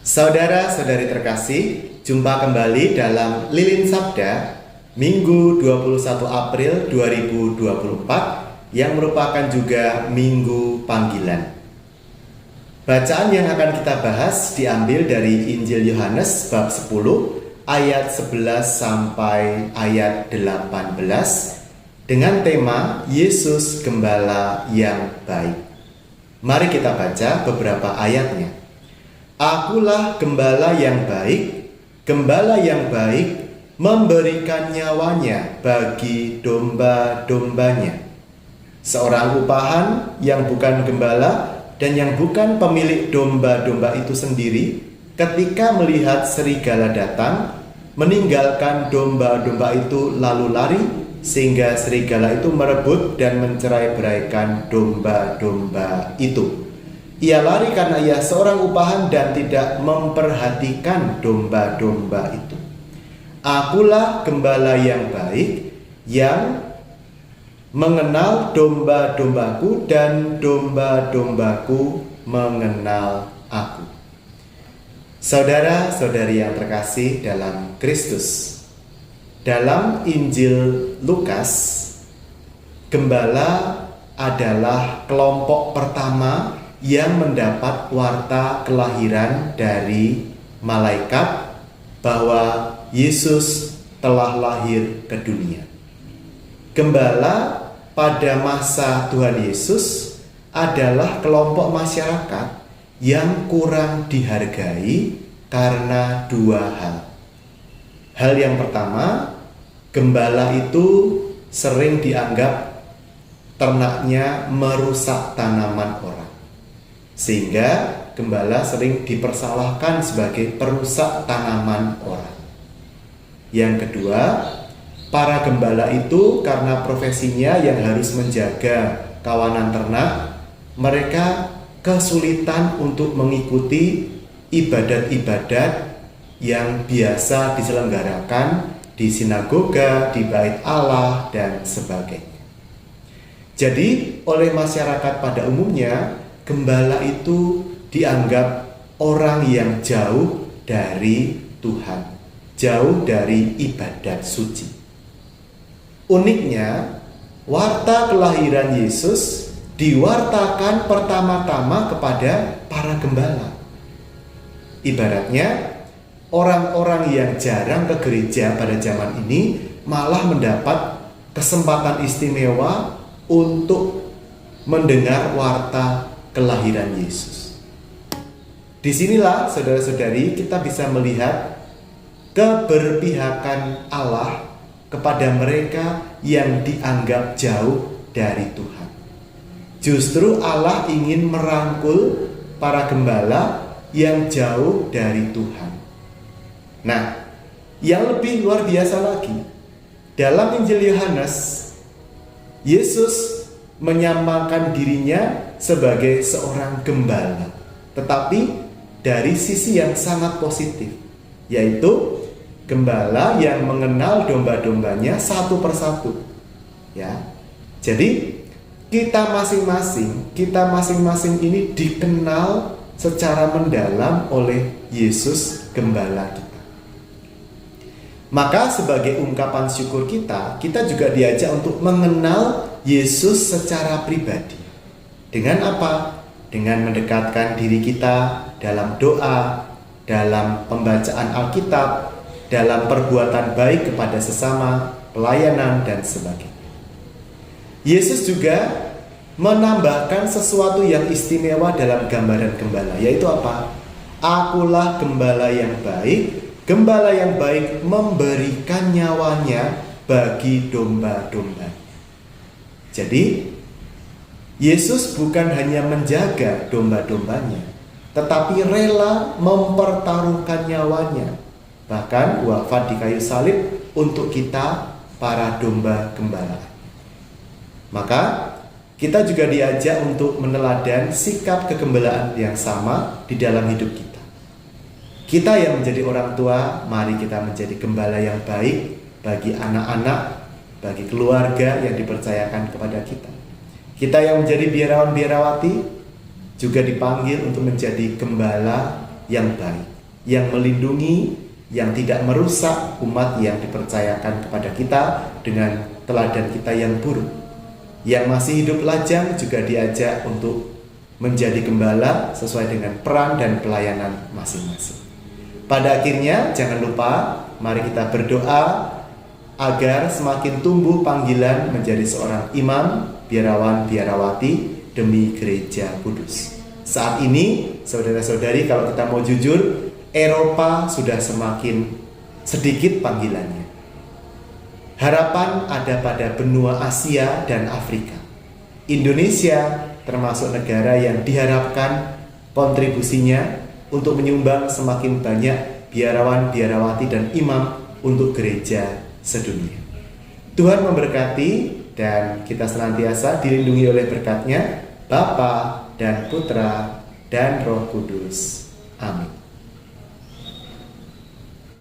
Saudara-saudari terkasih, jumpa kembali dalam Lilin Sabda Minggu 21 April 2024 yang merupakan juga Minggu Panggilan. Bacaan yang akan kita bahas diambil dari Injil Yohanes bab 10 ayat 11 sampai ayat 18 dengan tema Yesus Gembala yang Baik. Mari kita baca beberapa ayatnya. Akulah gembala yang baik, gembala yang baik memberikan nyawanya bagi domba-dombanya. Seorang upahan yang bukan gembala dan yang bukan pemilik domba-domba itu sendiri, ketika melihat serigala datang, meninggalkan domba-domba itu lalu lari, sehingga serigala itu merebut dan mencerai-beraikan domba-domba itu. Ia lari karena ia seorang upahan dan tidak memperhatikan domba-domba itu. Akulah gembala yang baik, yang mengenal domba-dombaku dan domba-dombaku mengenal aku. Saudara-saudari yang terkasih dalam Kristus, dalam Injil Lukas, gembala adalah kelompok pertama yang mendapat warta kelahiran dari malaikat bahwa Yesus telah lahir ke dunia. Gembala pada masa Tuhan Yesus adalah kelompok masyarakat yang kurang dihargai karena dua hal. Hal yang pertama, gembala itu sering dianggap ternaknya merusak tanaman orang. Sehingga gembala sering dipersalahkan sebagai perusak tanaman orang. Yang kedua, para gembala itu karena profesinya yang harus menjaga kawanan ternak, mereka kesulitan untuk mengikuti ibadat-ibadat yang biasa diselenggarakan di sinagoga, di bait Allah, dan sebagainya. Jadi, oleh masyarakat pada umumnya, gembala itu dianggap orang yang jauh dari Tuhan, jauh dari ibadat suci. Uniknya, warta kelahiran Yesus diwartakan pertama-tama kepada para gembala. Ibaratnya, orang-orang yang jarang ke gereja pada zaman ini malah mendapat kesempatan istimewa untuk mendengar warta kelahiran Yesus. Disinilah saudara-saudari kita bisa melihat keberpihakan Allah kepada mereka yang dianggap jauh dari Tuhan. Justru Allah ingin merangkul para gembala yang jauh dari Tuhan. Nah, yang lebih luar biasa lagi, dalam Injil Yohanes, Yesus menyamakan dirinya sebagai seorang gembala, tetapi dari sisi yang sangat positif, yaitu gembala yang mengenal domba-dombanya satu persatu. Ya, jadi kita masing-masing ini dikenal secara mendalam oleh Yesus gembala kita. Maka sebagai ungkapan syukur kita juga diajak untuk mengenal Yesus secara pribadi. Dengan apa? Dengan mendekatkan diri kita dalam doa, dalam pembacaan Alkitab, dalam perbuatan baik kepada sesama, pelayanan, dan sebagainya. Yesus juga menambahkan sesuatu yang istimewa dalam gambaran gembala, yaitu apa? Akulah gembala yang baik. Gembala yang baik memberikan nyawanya bagi domba-domba. Jadi, Yesus bukan hanya menjaga domba-dombanya, tetapi rela mempertaruhkan nyawanya, bahkan wafat di kayu salib untuk kita, para domba gembala. Maka, kita juga diajak untuk meneladan sikap kegembalaan yang sama di dalam hidup kita. Kita yang menjadi orang tua, mari kita menjadi gembala yang baik bagi anak-anak, bagi keluarga yang dipercayakan kepada kita. Kita yang menjadi biarawan-biarawati juga dipanggil untuk menjadi gembala yang baik. yang melindungi, yang tidak merusak umat yang dipercayakan kepada kita dengan teladan kita yang buruk. Yang masih hidup lajang juga diajak untuk menjadi gembala sesuai dengan peran dan pelayanan masing-masing. Pada akhirnya, jangan lupa, mari kita berdoa agar semakin tumbuh panggilan menjadi seorang imam, biarawan, biarawati demi gereja kudus. Saat ini, saudara-saudari, kalau kita mau jujur, Eropa sudah semakin sedikit panggilannya. Harapan ada pada benua Asia dan Afrika. Indonesia termasuk negara yang diharapkan kontribusinya untuk menyumbang semakin banyak biarawan, biarawati, dan imam untuk gereja sedunia. Tuhan memberkati dan kita senantiasa dilindungi oleh berkat-Nya, Bapa dan Putra dan Roh Kudus. Amin.